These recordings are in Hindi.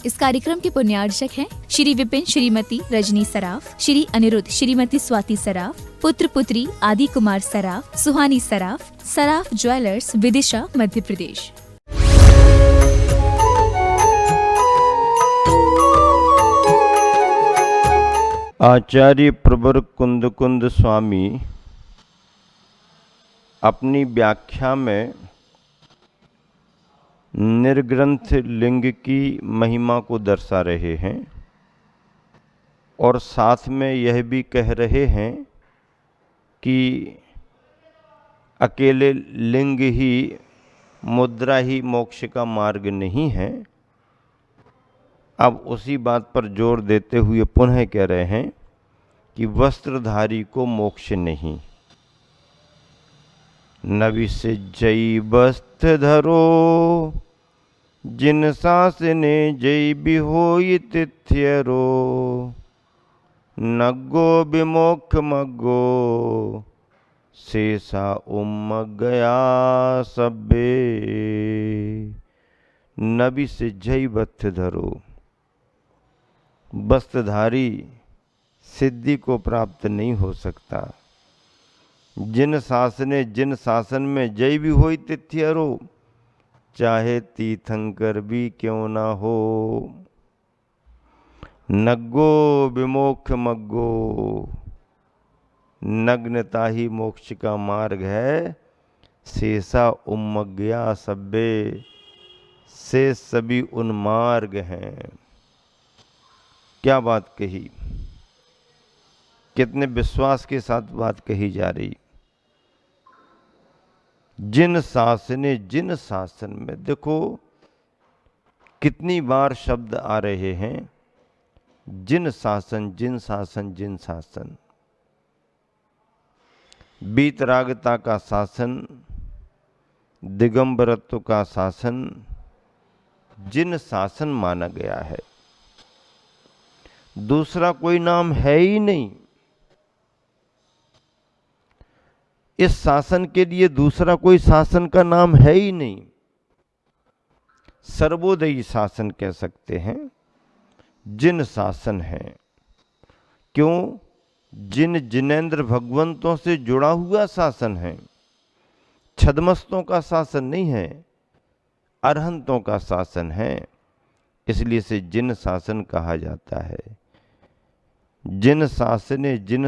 इस कार्यक्रम के पुण्यार्चक हैं श्री विपिन श्रीमती रजनी सराफ, श्री अनिरुद्ध श्रीमती स्वाति सराफ, पुत्र पुत्री आदि कुमार सराफ, सुहानी सराफ, सराफ ज्वेलर्स, विदिशा, मध्य प्रदेश। आचार्य प्रवर कुंद स्वामी अपनी व्याख्या में निर्ग्रंथ लिंग की महिमा को दर्शा रहे हैं और साथ में यह भी कह रहे हैं कि अकेले लिंग ही, मुद्रा ही मोक्ष का मार्ग नहीं है। अब उसी बात पर जोर देते हुए पुनः कह रहे हैं कि वस्त्रधारी को मोक्ष नहीं। नवि से जई वस्त्र धरो, जिन सासने जई बिहोई तिथ्यरो, नग्गो विमोक्ष मग्गो, शेषा उम्म गया सब्बे। नवि से जई वस्त्र धरो, वस्त्रधारी सिद्धि को प्राप्त नहीं हो सकता। जिन शासन में जय भी होई तिथ्यरो, चाहे तीर्थंकर भी क्यों ना हो। नग्गो विमोक्ष मग्गो, नग्नता ही मोक्ष का मार्ग है। शेषा उन्मग्गया सब्बे, से सभी उन्मार्ग हैं। क्या बात कही, कितने विश्वास के साथ बात कही जा रही। जिन शासन में, देखो कितनी बार शब्द आ रहे हैं, जिन शासन, जिन शासन, जिन शासन। वीतरागता का शासन, दिगंबरत्व का शासन, जिन शासन माना गया है। दूसरा कोई नाम है ही नहीं। इस शासन के लिए दूसरा कोई शासन का नाम है ही नहीं। सर्वोदयी शासन कह सकते हैं, जिन शासन है। क्यों? जिन जिनेंद्र भगवंतों से जुड़ा हुआ शासन है। छद्मस्तों का शासन नहीं है, अरहंतों का शासन है। इसलिए से जिन शासन कहा जाता है। जिन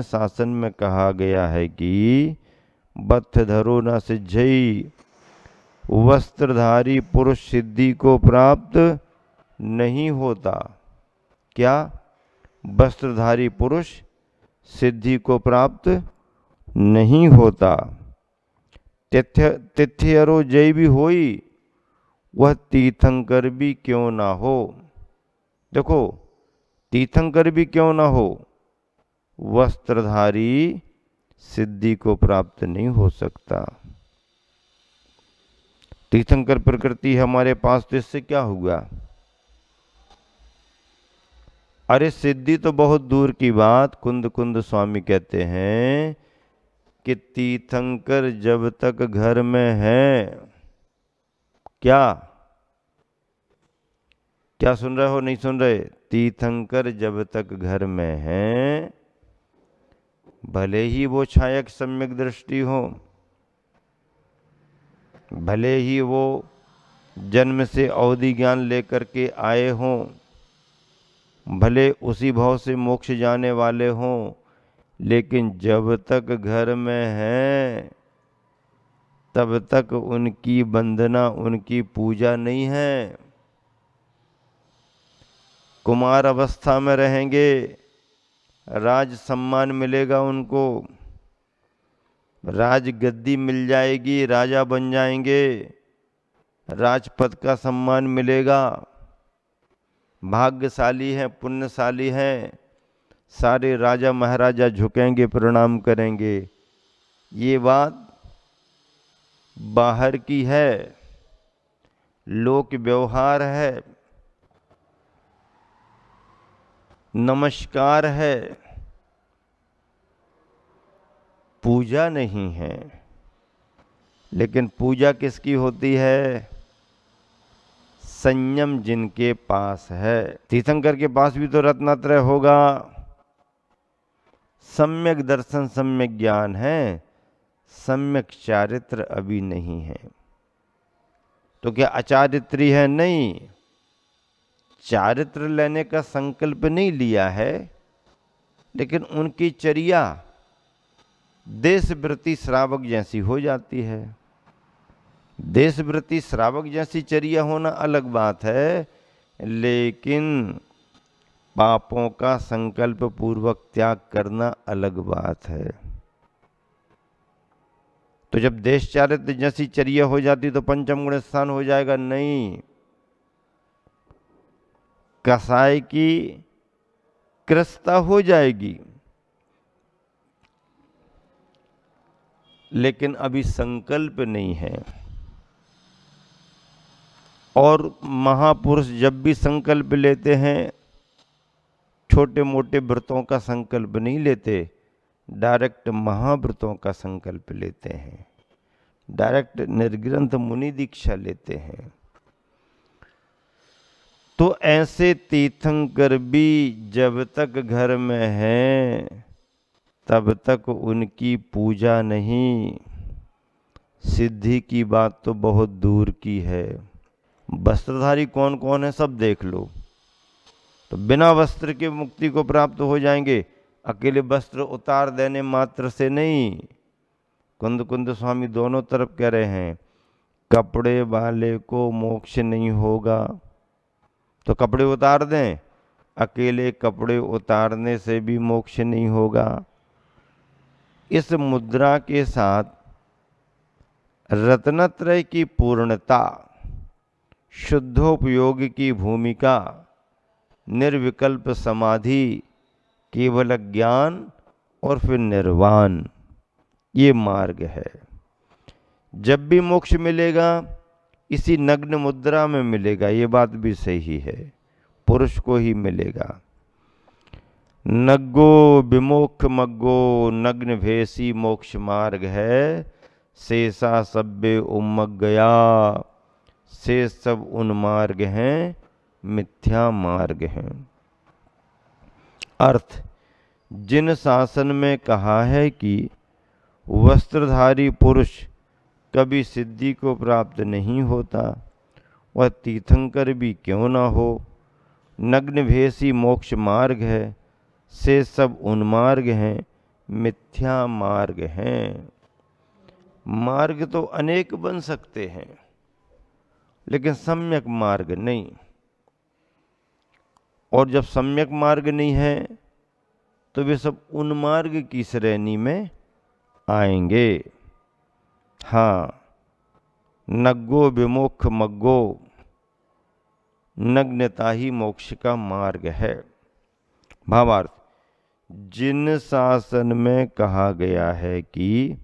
शासन में कहा गया है कि बथ धरो न सिद्धई, वस्त्रधारी पुरुष सिद्धि को प्राप्त नहीं होता। क्या? वस्त्रधारी पुरुष सिद्धि को प्राप्त नहीं होता। तिथ्यरो जय भी होई, वह तीर्थंकर भी क्यों ना हो। देखो, तीर्थंकर भी क्यों ना हो, वस्त्रधारी सिद्धि को प्राप्त नहीं हो सकता। तीर्थंकर प्रकृति है हमारे पास, तो इससे क्या हुआ? अरे सिद्धि तो बहुत दूर की बात। कुंद स्वामी कहते हैं कि तीर्थंकर जब तक घर में है, क्या सुन रहे हो, नहीं सुन रहे? तीर्थंकर जब तक घर में है, भले ही वो छायक सम्यक दृष्टि हो, भले ही वो जन्म से अवधि ज्ञान लेकर के आए हों, भले उसी भाव से मोक्ष जाने वाले हों, लेकिन जब तक घर में हैं तब तक उनकी वंदना, उनकी पूजा नहीं है। कुमार अवस्था में रहेंगे, राज सम्मान मिलेगा उनको, राज गद्दी मिल जाएगी, राजा बन जाएंगे, राजपद का सम्मान मिलेगा। भाग्यशाली हैं, पुण्यशाली हैं, सारे राजा महाराजा झुकेंगे, प्रणाम करेंगे। ये बात बाहर की है, लोक व्यवहार है, नमस्कार है, पूजा नहीं है। लेकिन पूजा किसकी होती है? संयम जिनके पास है। तीर्थंकर के पास भी तो रत्नात्रय होगा, सम्यक दर्शन सम्यक ज्ञान है, सम्यक चारित्र अभी नहीं है। तो क्या अचारित्री है? नहीं, चारित्र लेने का संकल्प नहीं लिया है, लेकिन उनकी चर्या देशवृत्ति श्रावक जैसी हो जाती है। देशवृत्ति श्रावक जैसी चर्या होना अलग बात है, लेकिन पापों का संकल्प पूर्वक त्याग करना अलग बात है। तो जब देश चारित्र जैसी चर्या हो जाती तो पंचम गुण स्थान हो जाएगा? नहीं, कसाय की कृस्ता हो जाएगी, लेकिन अभी संकल्प नहीं है। और महापुरुष जब भी संकल्प लेते हैं, छोटे मोटे व्रतों का संकल्प नहीं लेते, डायरेक्ट महाव्रतों का संकल्प लेते हैं, डायरेक्ट निर्ग्रंथ मुनि दीक्षा लेते हैं। तो ऐसे तीर्थंकर भी जब तक घर में हैं तब तक उनकी पूजा नहीं, सिद्धि की बात तो बहुत दूर की है। वस्त्रधारी कौन कौन है सब देख लो, तो बिना वस्त्र के मुक्ति को प्राप्त हो जाएंगे। अकेले वस्त्र उतार देने मात्र से नहीं, कुंद कुंद स्वामी दोनों तरफ कह रहे हैं, कपड़े वाले को मोक्ष नहीं होगा तो कपड़े उतार दें, अकेले कपड़े उतारने से भी मोक्ष नहीं होगा। इस मुद्रा के साथ रत्नत्रय की पूर्णता, शुद्धोपयोग की भूमिका, निर्विकल्प समाधि, केवल ज्ञान और फिर निर्वाण, ये मार्ग है। जब भी मोक्ष मिलेगा इसी नग्न मुद्रा में मिलेगा, ये बात भी सही है, पुरुष को ही मिलेगा। नग्गो विमोक्ष मग्गो, नग्न भेसी मोक्ष मार्ग है, शेषा सब्बे उम्मग गया, शेष सब उन मार्ग हैं, मिथ्या मार्ग हैं। अर्थ, जिन शासन में कहा है कि वस्त्रधारी पुरुष कभी सिद्धि को प्राप्त नहीं होता, वह तीर्थंकर भी क्यों ना हो। नग्न भेसी मोक्ष मार्ग है, से सब उन्मार्ग हैं, मिथ्या मार्ग हैं। मार्ग तो अनेक बन सकते हैं, लेकिन सम्यक मार्ग नहीं। और जब सम्यक मार्ग नहीं है तो वे सब उन्मार्ग की श्रेणी में आएंगे। हाँ, नग्गो विमोक्ष मग्गो, नग्नता ही मोक्ष का मार्ग है। भावार्थ, जिन शासन में कहा गया है कि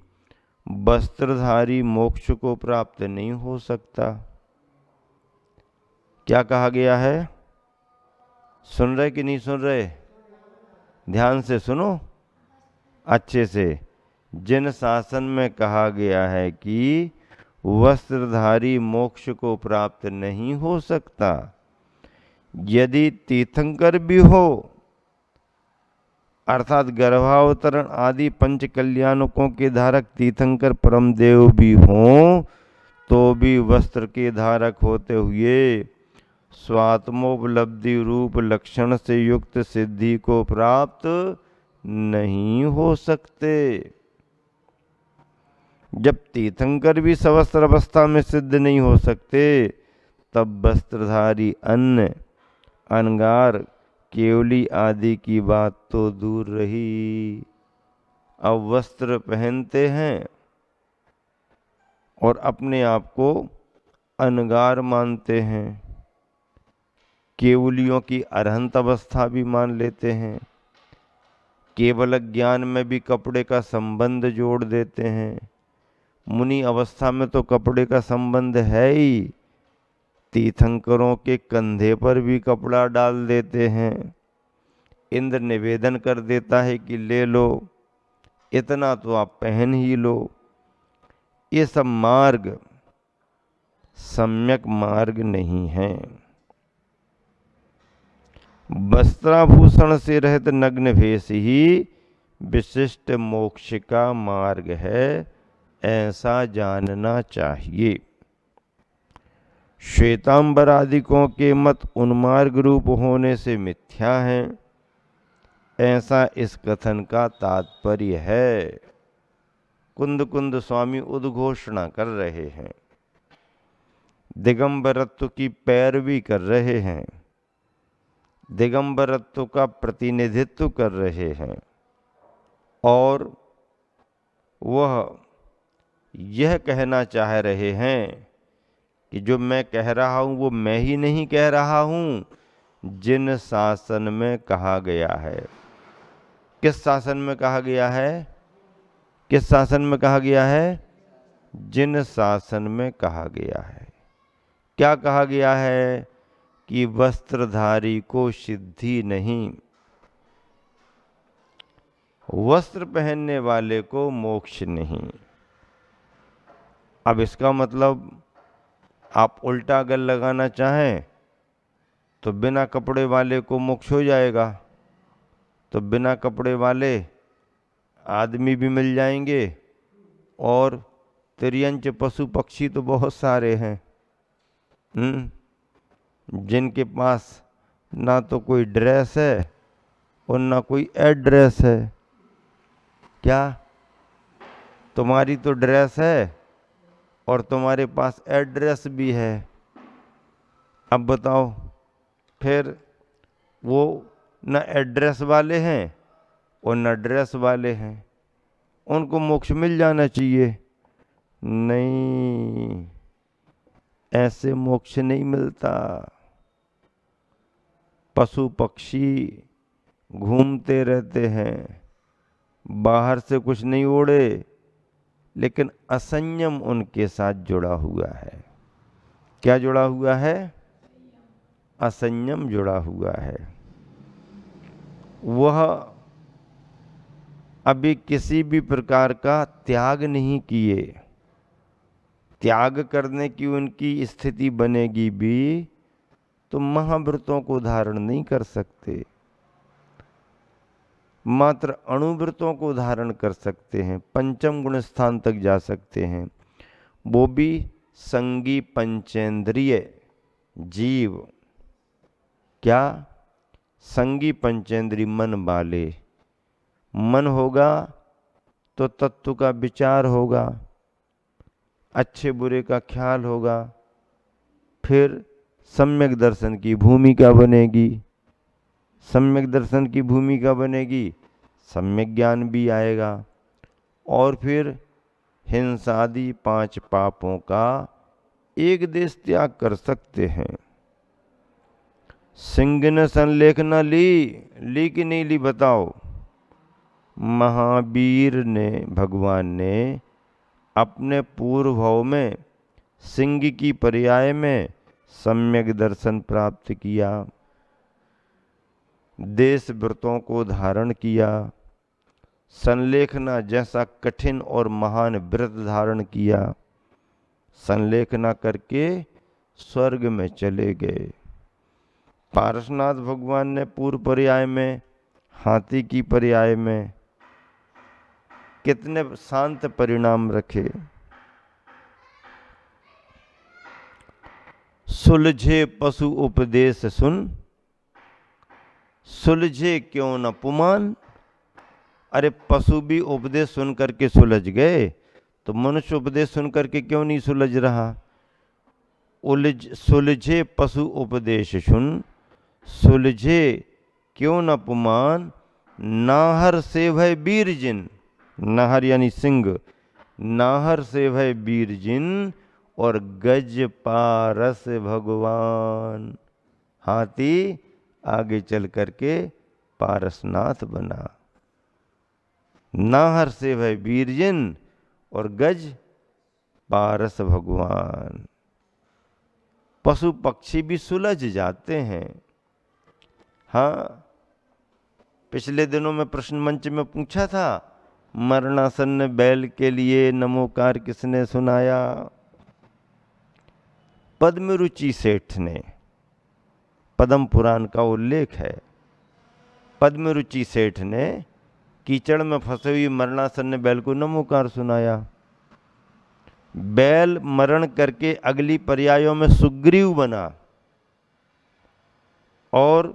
वस्त्रधारी मोक्ष को प्राप्त नहीं हो सकता, क्या कहा गया है? सुन रहे कि नहीं सुन रहे? ध्यान से सुनो अच्छे से। जिन शासन में कहा गया है कि वस्त्रधारी मोक्ष को प्राप्त नहीं हो सकता, यदि तीर्थंकर भी हो, अर्थात गर्भावतरण आदि पंच कल्याणकों के धारक तीर्थंकर परमदेव भी हों, तो भी वस्त्र के धारक होते हुए स्वात्मोपलब्धि रूप लक्षण से युक्त सिद्धि को प्राप्त नहीं हो सकते। जब तीर्थंकर भी सवस्त्र अवस्था में सिद्ध नहीं हो सकते, तब वस्त्रधारी अन्न, अंगार, केवली आदि की बात तो दूर रही। अब वस्त्र पहनते हैं और अपने आप को अनगार मानते हैं, केवलियों की अरहंत अवस्था भी मान लेते हैं, केवल ज्ञान में भी कपड़े का संबंध जोड़ देते हैं। मुनि अवस्था में तो कपड़े का संबंध है ही, तीर्थंकरों के कंधे पर भी कपड़ा डाल देते हैं। इंद्र निवेदन कर देता है कि ले लो, इतना तो आप पहन ही लो। ये सब मार्ग सम्यक मार्ग नहीं है। वस्त्राभूषण से रहित नग्न भेष ही विशिष्ट मोक्ष का मार्ग है, ऐसा जानना चाहिए। श्वेतांबर आदिकों के मत उन्मार्ग रूप होने से मिथ्या है, ऐसा इस कथन का तात्पर्य है। कुंद कुंद स्वामी उद्घोषणा कर रहे हैं, दिगंबरत्व की पैरवी कर रहे हैं, दिगंबरत्व का प्रतिनिधित्व कर रहे हैं, और वह यह कहना चाह रहे हैं कि जो मैं कह रहा हूं वो मैं ही नहीं कह रहा हूं, जिन शासन में कहा गया है। किस शासन में कहा गया है? किस शासन में कहा गया है? जिन शासन में कहा गया है। क्या कहा गया है? कि वस्त्रधारी को सिद्धि नहीं, वस्त्र पहनने वाले को मोक्ष नहीं। अब इसका मतलब आप उल्टा अगर लगाना चाहें तो बिना कपड़े वाले को मोक्ष हो जाएगा, तो बिना कपड़े वाले आदमी भी मिल जाएंगे, और तिर्यंच पशु पक्षी तो बहुत सारे हैं जिनके पास ना तो कोई ड्रेस है और ना कोई एड्रेस है। क्या तुम्हारी तो ड्रेस है और तुम्हारे पास एड्रेस भी है? अब बताओ, फिर वो न एड्रेस वाले हैं और न ड्रेस वाले हैं, उनको मोक्ष मिल जाना चाहिए? नहीं, ऐसे मोक्ष नहीं मिलता। पशु पक्षी घूमते रहते हैं, बाहर से कुछ नहीं ओढ़े, लेकिन असंयम उनके साथ जुड़ा हुआ है। क्या जुड़ा हुआ है? असंयम जुड़ा हुआ है। वह अभी किसी भी प्रकार का त्याग नहीं किए। त्याग करने की उनकी स्थिति बनेगी भी तो महाव्रतों को धारण नहीं कर सकते, मात्र अणुव्रतों को धारण कर सकते हैं, पंचम गुण स्थान तक जा सकते हैं, वो भी संगी पंचेंद्रिय जीव। क्या? संगी पंचेंद्रिय मन वाले। मन होगा तो तत्व का विचार होगा, अच्छे बुरे का ख्याल होगा, फिर सम्यक दर्शन की भूमिका बनेगी। सम्यक दर्शन की भूमिका बनेगी, सम्यक ज्ञान भी आएगा, और फिर हिंसादि 5 पापों का एक देश त्याग कर सकते हैं। सिंह ने संलेख न ली कि नहीं ली? बताओ। महावीर ने, भगवान ने अपने पूर्व भाव में सिंह की पर्याय में सम्यक दर्शन प्राप्त किया, देश व्रतों को धारण किया, संलेखना जैसा कठिन और महान व्रत धारण किया, संलेखना करके स्वर्ग में चले गए। पारसनाथ भगवान ने पूर्व पर्याय में, हाथी की पर्याय में कितने शांत परिणाम रखे। सुलझे पशु उपदेश सुन, सुलझे क्यों न पुमान। अरे पशु भी उपदेश सुन करके सुलझ गए, तो मनुष्य उपदेश सुन करके क्यों नहीं सुलझ रहा? सुलझे पशु उपदेश सुन, सुलझे क्यों न पुमान। नाहर से भय वीर जिन, नाहर यानी सिंह, नाहर से भय वीर जिन, और गज पारस भगवान। हाथी आगे चल करके पारसनाथ बना। नाहर से भय वीर जिन और गज पारस भगवान। पशु पक्षी भी सुलझ जाते हैं। हाँ, पिछले दिनों में प्रश्न मंच में पूछा था, मरणासन्न बैल के लिए नमोकार किसने सुनाया? पद्मरुचि सेठ ने, पद्म पुराण का उल्लेख है, पद्मरुचि सेठ ने कीचड़ में फंसे हुई मरणासन बैल को नमोकार सुनाया। बैल मरण करके अगली पर्यायों में सुग्रीव बना और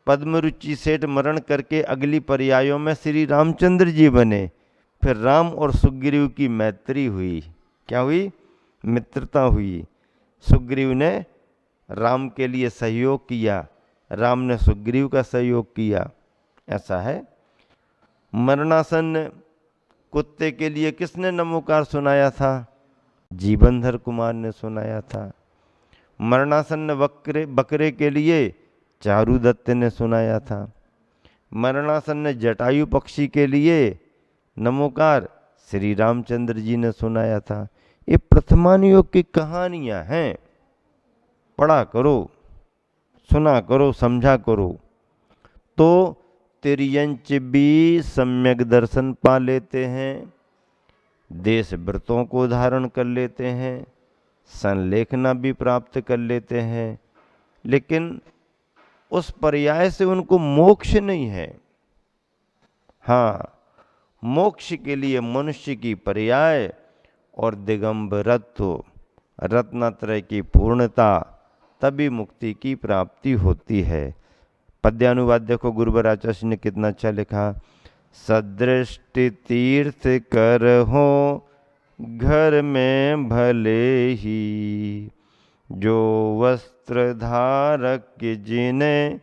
पद्मरुचि सेठ मरण करके अगली पर्यायों में श्री रामचंद्र जी बने। फिर राम और सुग्रीव की मैत्री हुई। क्या हुई? मित्रता हुई। सुग्रीव ने राम के लिए सहयोग किया, राम ने सुग्रीव का सहयोग किया। ऐसा है। मरणासन कुत्ते के लिए किसने नमोकार सुनाया था? जीवनधर कुमार ने सुनाया था। मरणासन बकरे के लिए चारुदत्त ने सुनाया था। मरणासन ने जटायु पक्षी के लिए नमोकार श्री रामचंद्र जी ने सुनाया था। ये प्रथमान योग की कहानियां हैं। पढ़ा करो, सुना करो, समझा करो, तो तिर्यंच भी सम्यक दर्शन पा लेते हैं, देश व्रतों को धारण कर लेते हैं, संलेखना भी प्राप्त कर लेते हैं, लेकिन उस पर्याय से उनको मोक्ष नहीं है। हाँ, मोक्ष के लिए मनुष्य की पर्याय और दिगंबरत्व, रत्नत्रय की पूर्णता, तभी मुक्ति की प्राप्ति होती है। पद्यानुवाद देखो, गुरुवर आचार्य ने कितना अच्छा लिखा। सदृष्टि तीर्थ कर हो घर में भले ही, जो वस्त्र धारक जिन्हें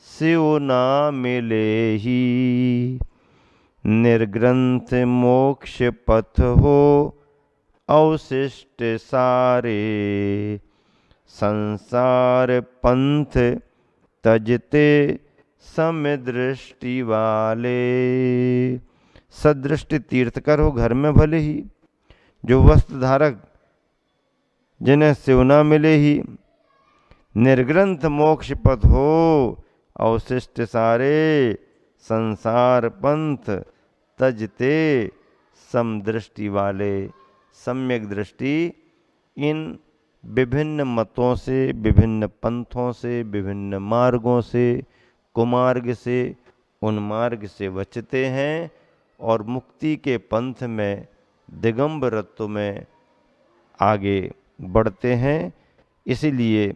शिव ना मिले ही। निर्ग्रंथ मोक्ष पथ हो अवशिष्ट सारे, संसार पंथ तजते समदृष्टि वाले। सदृष्टि तीर्थकर हो घर में भले ही, जो वस्त्र धारक जिन्हें शिव न मिले ही। निर्ग्रंथ मोक्ष पथ हो अवशिष्ट सारे, संसार पंथ तजते समदृष्टि वाले। सम्यक दृष्टि इन विभिन्न मतों से, विभिन्न पंथों से, विभिन्न मार्गों से, कुमार्ग से, उन्मार्ग से बचते हैं और मुक्ति के पंथ में, दिगंबरत्व में आगे बढ़ते हैं। इसीलिए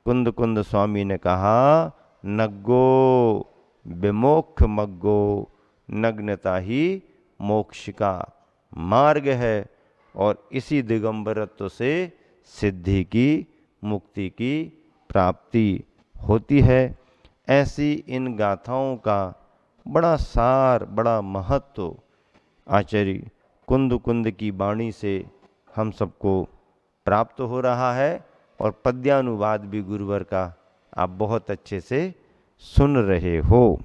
कुंद कुंद स्वामी ने कहा, नग्गो विमोक्ष मग्गो, नग्नता ही मोक्ष का मार्ग है और इसी दिगंबरत्व से सिद्धि की, मुक्ति की प्राप्ति होती है। ऐसी इन गाथाओं का बड़ा सार, बड़ा महत्व आचार्य कुंद कुंद की वाणी से हम सबको प्राप्त हो रहा है और पद्यानुवाद भी गुरुवर का आप बहुत अच्छे से सुन रहे हो।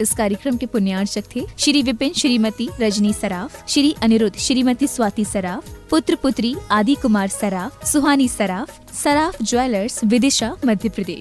इस कार्यक्रम के पुण्यार्चक थे श्री विपिन श्रीमती रजनी सराफ, श्री अनिरुद्ध श्रीमती स्वाति सराफ, पुत्र पुत्री आदि कुमार सराफ, सुहानी सराफ, सराफ ज्वेलर्स, विदिशा, मध्य प्रदेश।